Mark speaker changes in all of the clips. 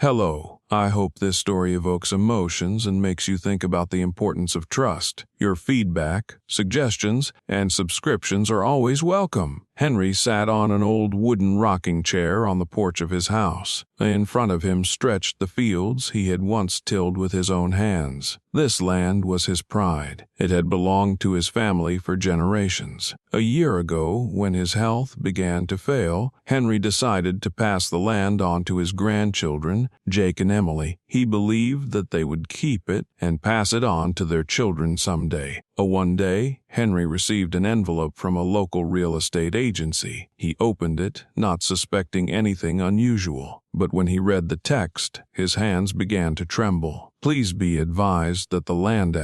Speaker 1: Hello. I hope this story evokes emotions and makes you think about the importance of trust. Your feedback, suggestions, and subscriptions are always welcome. Henry sat on an old wooden rocking chair on the porch of his house. In front of him stretched the fields he had once tilled with his own hands. This land was his pride. It had belonged to his family for generations. A year ago, when his health began to fail, Henry decided to pass the land on to his grandchildren, Jake and Emily. He believed that they would keep it and pass it on to their children someday. One day, Henry received an envelope from a local real estate agency. He opened it, not suspecting anything unusual. But when he read the text, his hands began to tremble. Please be advised that the land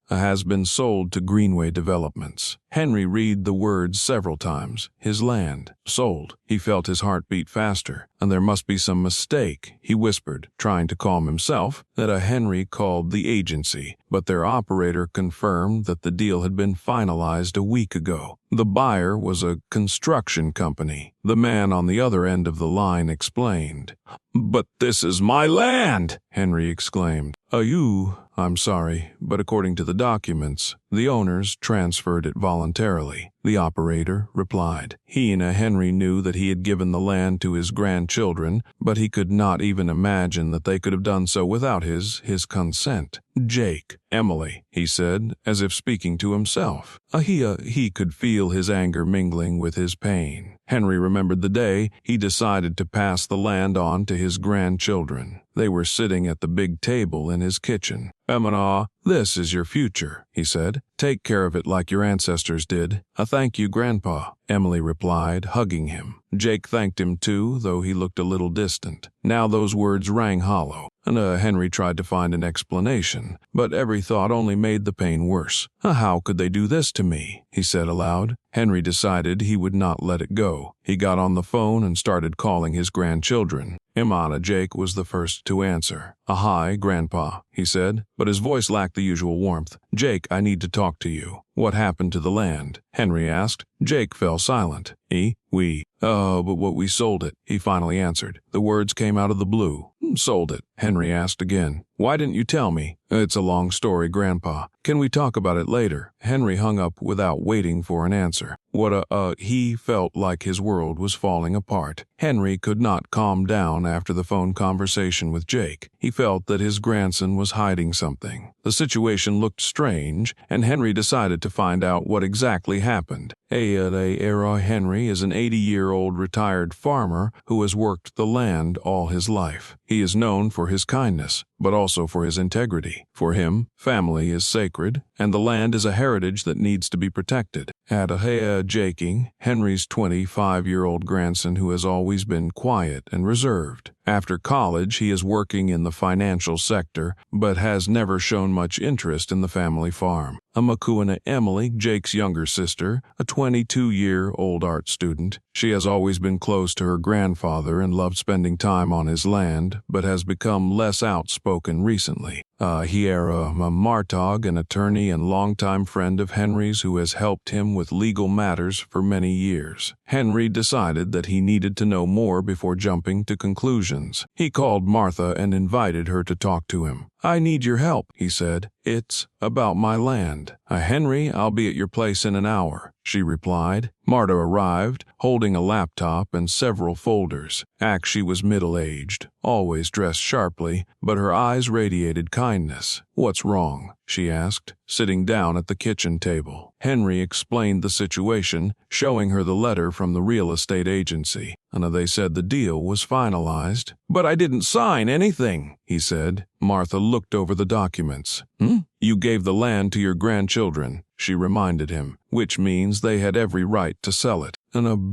Speaker 1: has been sold to Greenway Developments. Henry read the words several times. His land, sold. He felt his heart beat faster, and there must be some mistake, he whispered, trying to calm himself. Henry called the agency, but their operator confirmed that the deal had been finalized a week ago. The buyer was a construction company. The man on the other end of the line explained. "But this is my land!" Henry exclaimed. I'm sorry, but according to the documents, the owners transferred it voluntarily. The operator replied. Henry knew that he had given the land to his grandchildren, but he could not even imagine that they could have done so without his consent. Jake, Emily, he said, as if speaking to himself. He could feel his anger mingling with his pain. Henry remembered the day he decided to pass the land on to his grandchildren. They were sitting at the big table in his kitchen. "Emma, this is your future," he said. "Take care of it like your ancestors did." "Thank you, Grandpa," Emily replied, hugging him. Jake thanked him too, though he looked a little distant. Now those words rang hollow, and Henry tried to find an explanation, but every thought only made the pain worse. "How could they do this to me?" he said aloud. Henry decided he would not let it go. He got on the phone and started calling his grandchildren. Jake was the first to answer. "Hi, Grandpa," he said, but his voice lacked the usual warmth. "Jake, I need to talk to you." "What happened to the land?" Henry asked. Jake fell silent. But we sold it," he finally answered. The words came out of the blue. "Sold it?" Henry asked again. "Why didn't you tell me?" "It's a long story, Grandpa. Can we talk about it later?" Henry hung up without waiting for an answer. He felt like his world was falling apart. Henry could not calm down after the phone conversation with Jake. He felt that his grandson was hiding something. The situation looked strange, and Henry decided to find out what exactly happened. Henry is an 80-year-old retired farmer who has worked the land all his life. He is known for his kindness, but also for his integrity. For him, family is sacred, and the land is a heritage that needs to be protected. Jaking, Henry's 25-year-old grandson who has always been quiet and reserved. After college, he is working in the financial sector, but has never shown much interest in the family farm. Emily, Jake's younger sister, a 22-year-old art student. She has always been close to her grandfather and loved spending time on his land, but has become less outspoken recently. Martog, an attorney and longtime friend of Henry's who has helped him with legal matters for many years. Henry decided that he needed to know more before jumping to conclusions. He called Martha and invited her to talk to him. "I need your help," he said. "It's about my land." "Henry, I'll be at your place in an hour," she replied. Marta arrived, holding a laptop and several folders. She was middle-aged, always dressed sharply, but her eyes radiated kindness. "What's wrong?" she asked, sitting down at the kitchen table. Henry explained the situation, showing her the letter from the real estate agency. They said the deal was finalized. "But I didn't sign anything," he said. Martha looked over the documents. "You gave the land to your grandchildren," she reminded him, "which means they had every right to sell it."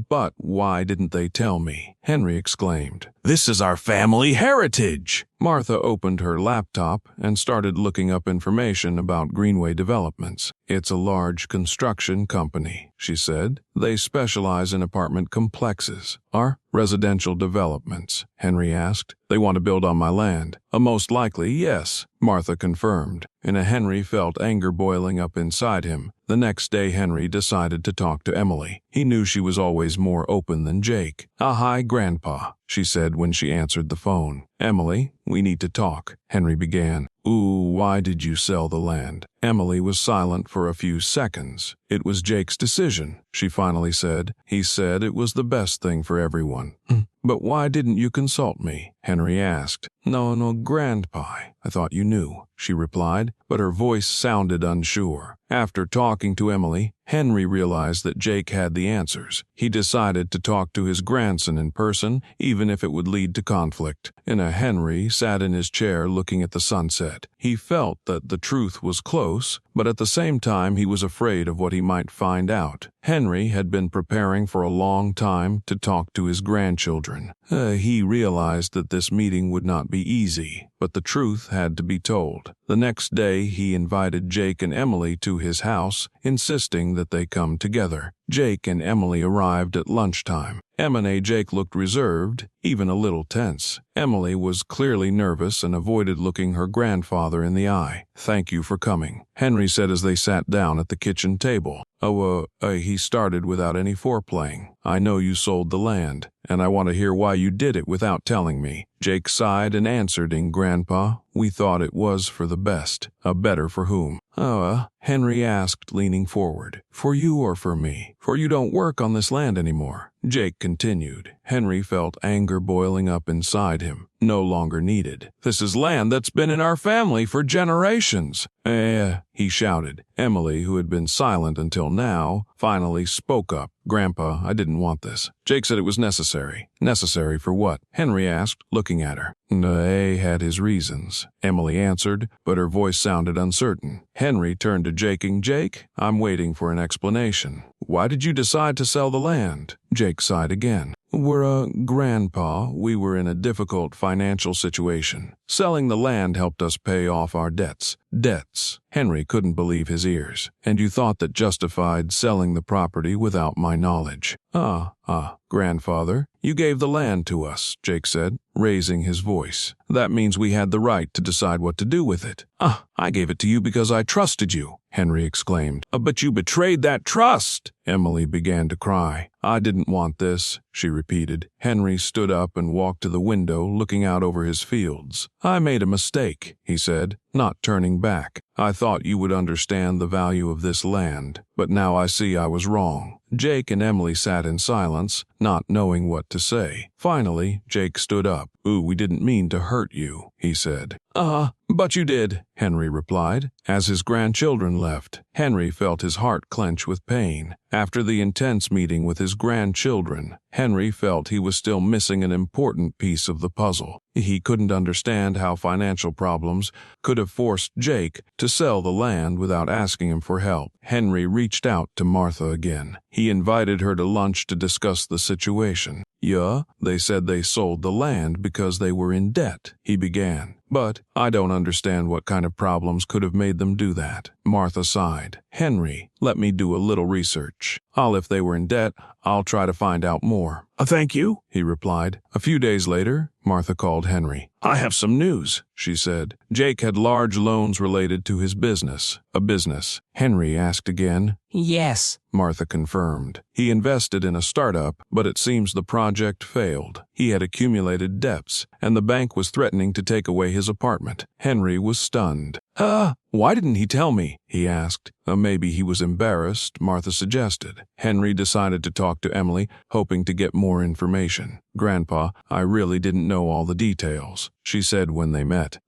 Speaker 1: But why didn't they tell me?" Henry exclaimed. "This is our family heritage!" Martha opened her laptop and started looking up information about Greenway Developments. "It's a large construction company," she said. "They specialize in apartment complexes." "Are residential developments?" Henry asked. "They want to build on my land." "Most likely, yes," Martha confirmed. Henry felt anger boiling up inside him. The next day, Henry decided to talk to Emily. He knew she was always more open than Jake. Hi, Grandpa," she said when she answered the phone. "Emily, we need to talk," Henry began. Why did you sell the land?" Emily was silent for a few seconds. "It was Jake's decision," she finally said. "He said it was the best thing for everyone." "But why didn't you consult me?" Henry asked. No, Grandpa, I thought you knew," she replied, but her voice sounded unsure. After talking to Emily, Henry realized that Jake had the answers. He decided to talk to his grandson in person, even if it would lead to conflict. Henry sat in his chair looking at the sunset. He felt that the truth was close, but at the same time he was afraid of what he might find out. Henry had been preparing for a long time to talk to his grandchildren. He realized that this meeting would not be easy, but the truth had to be told. The next day, he invited Jake and Emily to his house, insisting that they come together. Jake and Emily arrived at lunchtime. Jake looked reserved, even a little tense. Emily was clearly nervous and avoided looking her grandfather in the eye. "Thank you for coming," Henry said as they sat down at the kitchen table. He started without any foreplaying. "I know you sold the land, and I want to hear why you did it without telling me." Jake sighed and answered in Grandpa, "We thought it was for the best." Better for whom?" Henry asked, leaning forward. "For you or for me? For you don't work on this land anymore." Jake continued. Henry felt anger boiling up inside him. No longer needed. "This is land that's been in our family for generations." He shouted. Emily, who had been silent until now, finally spoke up. "Grandpa, I didn't want this." Jake said it was necessary. "Necessary for what?" Henry asked, looking at her. Had his reasons," Emily answered, but her voice sounded uncertain. Henry turned to Jake. "Jake, I'm waiting for an explanation. Why did you decide to sell the land?" Jake sighed again. Grandpa, we were in a difficult financial situation. Selling the land helped us pay off our debts." Debts. Henry couldn't believe his ears. "And you thought that justified selling the property without my knowledge?" Grandfather, you gave the land to us," Jake said, raising his voice. "That means we had the right to decide what to do with it." I gave it to you because I trusted you," Henry exclaimed. "But you betrayed that trust." Emily began to cry. "I didn't want this," she repeated. Henry stood up and walked to the window, looking out over his fields. "I made a mistake," he said, not turning back. "I thought you would understand the value of this land, but now I see I was wrong." Jake and Emily sat in silence, not knowing what to say. Finally, Jake stood up. "We didn't mean to hurt you," he said. But you did," Henry replied. As his grandchildren left, Henry felt his heart clench with pain. After the intense meeting with his grandchildren, Henry felt he was still missing an important piece of the puzzle. He couldn't understand how financial problems could have forced Jake to sell the land without asking him for help. Henry reached out to Martha again. He invited her to lunch to discuss the situation. They said they sold the land because they were in debt," he began. "But I don't understand what kind of problems could have made them do that." Martha sighed. "Henry, let me do a little research. If they were in debt, I'll try to find out more." "Thank you," he replied. A few days later, Martha called Henry. "I have some news," she said. Jake had large loans related to his business. "A business?" Henry asked again.
Speaker 2: "Yes,"
Speaker 1: Martha confirmed. He invested in a startup, but it seems the project failed. He had accumulated debts, and the bank was threatening to take away his apartment. Henry was stunned. Why didn't he tell me?" he asked. Maybe he was embarrassed, Martha suggested. Henry decided to talk to Emily, hoping to get more information. "Grandpa, I really didn't know all the details," she said when they met.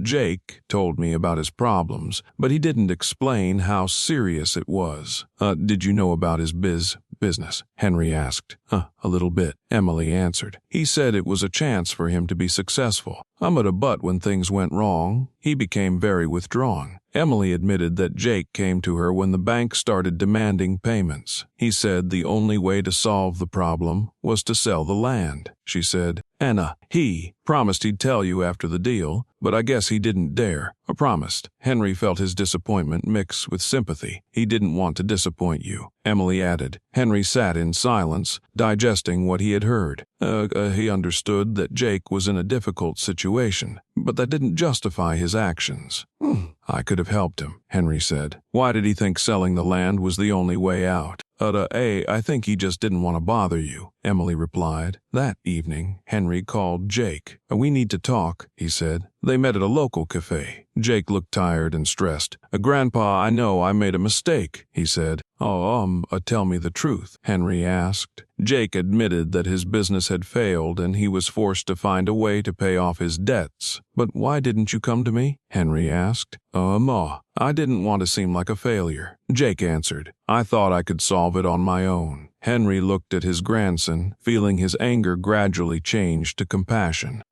Speaker 1: Jake told me about his problems, but he didn't explain how serious it was." Did you know about his business?" Henry asked. A little bit," Emily answered. "He said it was a chance for him to be successful. But when things went wrong, he became very withdrawn." Emily admitted that Jake came to her when the bank started demanding payments. He said the only way to solve the problem was to sell the land, she said. He promised he'd tell you after the deal, but I guess he didn't dare. Promised. Henry felt his disappointment mix with sympathy. He didn't want to disappoint you, Emily added. Henry sat in silence, digesting what he had heard. He understood that Jake was in a difficult situation, but that didn't justify his actions. I could have helped him, Henry said. Why did he think selling the land was the only way out? I think he just didn't want to bother you, Emily replied. That evening, Henry called Jake. We need to talk, he said. They met at a local cafe. Jake looked tired and stressed. Grandpa, I know I made a mistake, he said. Tell me the truth, Henry asked. Jake admitted that his business had failed and he was forced to find a way to pay off his debts. But why didn't you come to me? Henry asked. I didn't want to seem like a failure, Jake answered. I thought I could solve it on my own. Henry looked at his grandson, feeling his anger gradually change to compassion.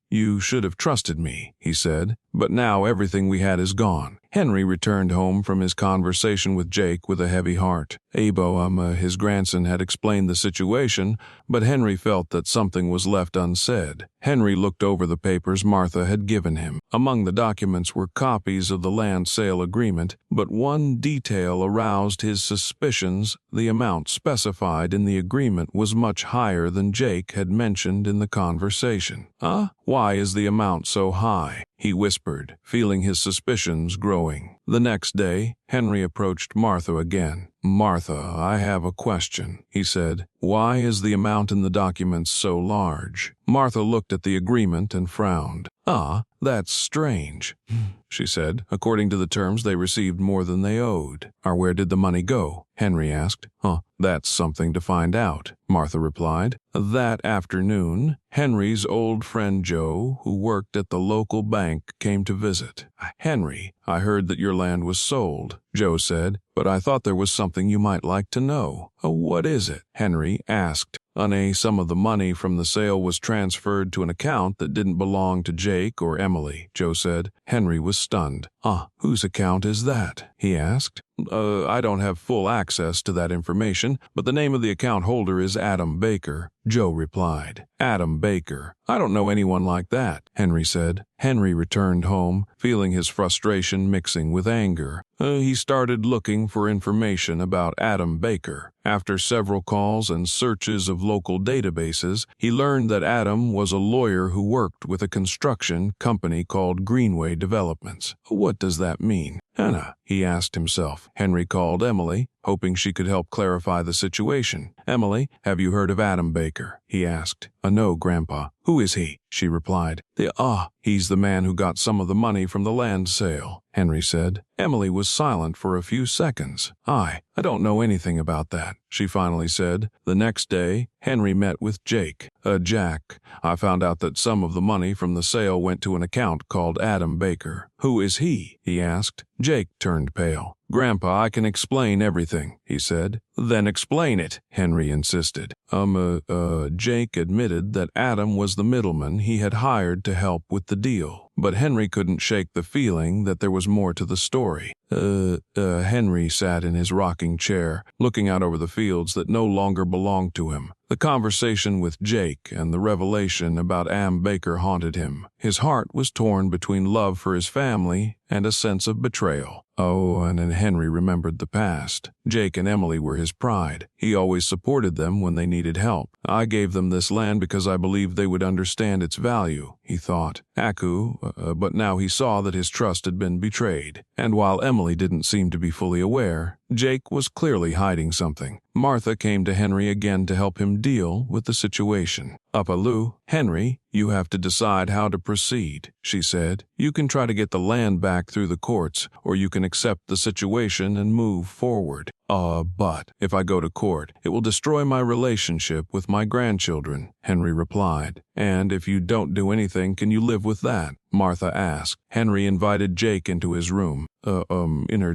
Speaker 1: You should have trusted me, he said, but now everything we had is gone. Henry returned home from his conversation with Jake with a heavy heart. His grandson had explained the situation, but Henry felt that something was left unsaid. Henry looked over the papers Martha had given him. Among the documents were copies of the land sale agreement, but one detail aroused his suspicions. The amount specified in the agreement was much higher than Jake had mentioned in the conversation. Why is the amount so high? He whispered, feeling his suspicions growing. The next day, Henry approached Martha again. Martha, I have a question, he said. Why is the amount in the documents so large? Martha looked at the agreement and frowned. That's strange, she said. According to the terms, they received more than they owed. Where did the money go? Henry asked. That's something to find out, Martha replied. That afternoon, Henry's old friend Joe, who worked at the local bank, came to visit. Henry, I heard that your land was sold, Joe said, but I thought there was something you might like to know. What is it? Henry asked. Some of the money from the sale was transferred to an account that didn't belong to Jake or Emily, Joe said. Henry was stunned. Whose account is that? He asked. I don't have full access to that information, but the name of the account holder is Adam Baker, Joe replied. Adam Baker. I don't know anyone like that, Henry said. Henry returned home, feeling his frustration mixing with anger. He started looking for information about Adam Baker. After several calls and searches of local databases, he learned that Adam was a lawyer who worked with a construction company called Greenway Developments. What does that mean? Hannah, he asked himself. Henry called Emily, hoping she could help clarify the situation. Emily, have you heard of Adam Baker? He asked. No, Grandpa. Who is he? She replied. He's the man who got some of the money from the land sale, Henry said. Emily was silent for a few seconds. I don't know anything about that, she finally said. The next day, Henry met with Jake. Jack, I found out that some of the money from the sale went to an account called Adam Baker. Who is he? He asked. Jake turned pale. Grandpa, I can explain everything, he said. Then explain it, Henry insisted. Jake admitted that Adam was the middleman he had hired to help with the deal, but Henry couldn't shake the feeling that there was more to the story. Henry sat in his rocking chair, looking out over the fields that no longer belonged to him. The conversation with Jake and the revelation about Am Baker haunted him. His heart was torn between love for his family and a sense of betrayal. And then Henry remembered the past. Jake and Emily were his pride. He always supported them when they needed help. I gave them this land because I believed they would understand its value, he thought. But now he saw that his trust had been betrayed. And while Emily didn't seem to be fully aware, Jake was clearly hiding something. Martha came to Henry again to help him deal with the situation. Henry, you have to decide how to proceed, she said. You can try to get the land back through the courts, or you can accept the situation and move forward. But if I go to court, it will destroy my relationship with my grandchildren, Henry replied. And if you don't do anything, can you live with that? Martha asked. Henry invited Jake into his room.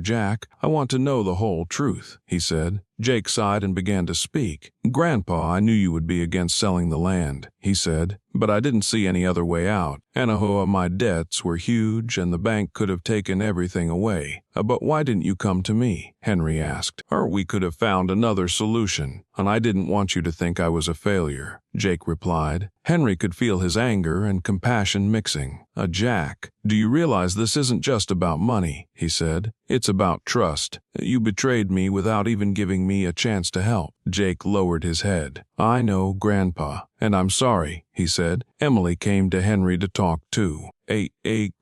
Speaker 1: Jack, I want to know the whole truth, he said. Jake sighed and began to speak. Grandpa, I knew you would be against selling the land, he said, but I didn't see any other way out. My debts were huge and the bank could have taken everything away. But why didn't you come to me? Henry asked. We could have found another solution, and I didn't want you to think I was a failure, Jake replied. Henry could feel his anger and compassion mixing. Jack, do you realize this isn't just about money, he said. It's about trust. You betrayed me without even giving me a chance to help. Jake lowered his head. I know, Grandpa, and I'm sorry, he said. Emily came to Henry to talk too.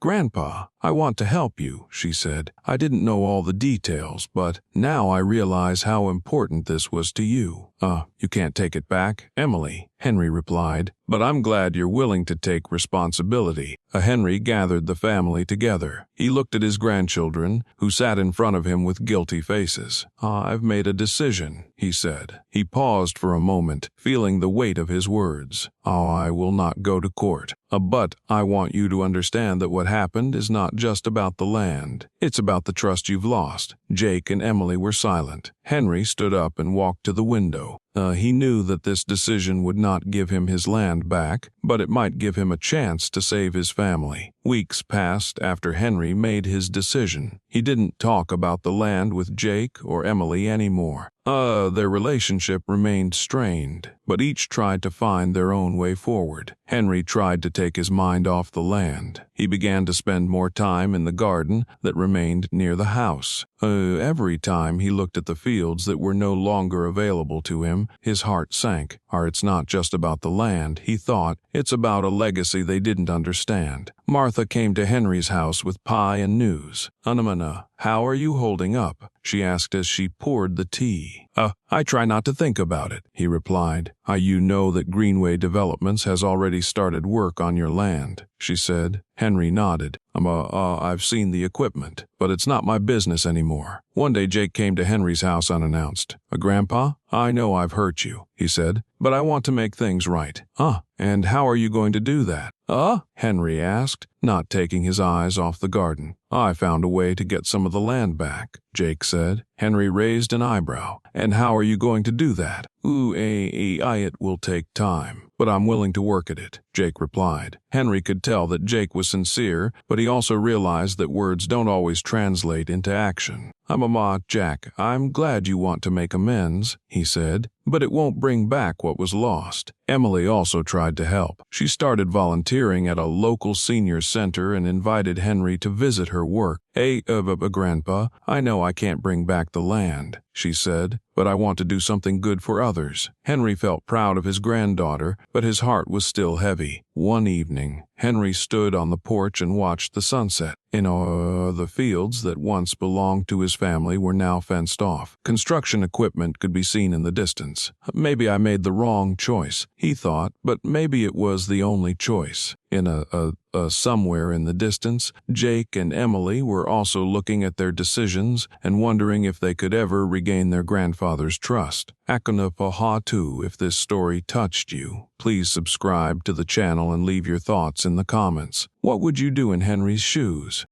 Speaker 1: Grandpa, I want to help you, she said. I didn't know all the details, but now I realize how important this was to you. You can't take it back, Emily, Henry replied, but I'm glad you're willing to take responsibility. Henry gathered the family together. He looked at his grandchildren, who sat in front of him with guilty faces. I've made a decision, he said. He paused for a moment, feeling the weight of his words. I will not go to court. But I want you to understand that what happened is not just about the land. It's about the trust you've lost. Jake and Emily were silent. Henry stood up and walked to the window. He knew that this decision would not give him his land back, but it might give him a chance to save his family. Weeks passed after Henry made his decision. He didn't talk about the land with Jake or Emily anymore. Their relationship remained strained, but each tried to find their own way forward. Henry tried to take his mind off the land. He began to spend more time in the garden that remained near the house. Every time he looked at the fields that were no longer available to him, his heart sank. It's not just about the land, he thought. It's about a legacy they didn't understand. Martha came to Henry's house with pie and news. Anamana, how are you holding up? She asked as she poured the tea. I try not to think about it, he replied. You know that Greenway Developments has already started work on your land, she said. Henry nodded. I've seen the equipment, but it's not my business anymore. One day Jake came to Henry's house unannounced. Grandpa, I know I've hurt you, he said, but I want to make things right. And how are you going to do that? Henry asked, not taking his eyes off the garden. I found a way to get some of the land back, Jake said. Henry raised an eyebrow. And how are you going to do that? It will take time, but I'm willing to work at it, Jake replied. Henry could tell that Jake was sincere, but he also realized that words don't always translate into action. Jack, I'm glad you want to make amends, he said, but it won't bring back what was lost. Emily also tried to help. She started volunteering at a local senior center and invited Henry to visit her work. Grandpa, I know I can't bring back the land, she said, but I want to do something good for others. Henry felt proud of his granddaughter, but his heart was still heavy. One evening, Henry stood on the porch and watched the sunset. The fields that once belonged to his family were now fenced off. Construction equipment could be seen in the distance. Maybe I made the wrong choice, he thought, but maybe it was the only choice. Somewhere in the distance, Jake and Emily were also looking at their decisions and wondering if they could ever regain their grandfather's trust. Akanapahatu, if this story touched you, please subscribe to the channel and leave your thoughts in the comments. What would you do in Henry's shoes?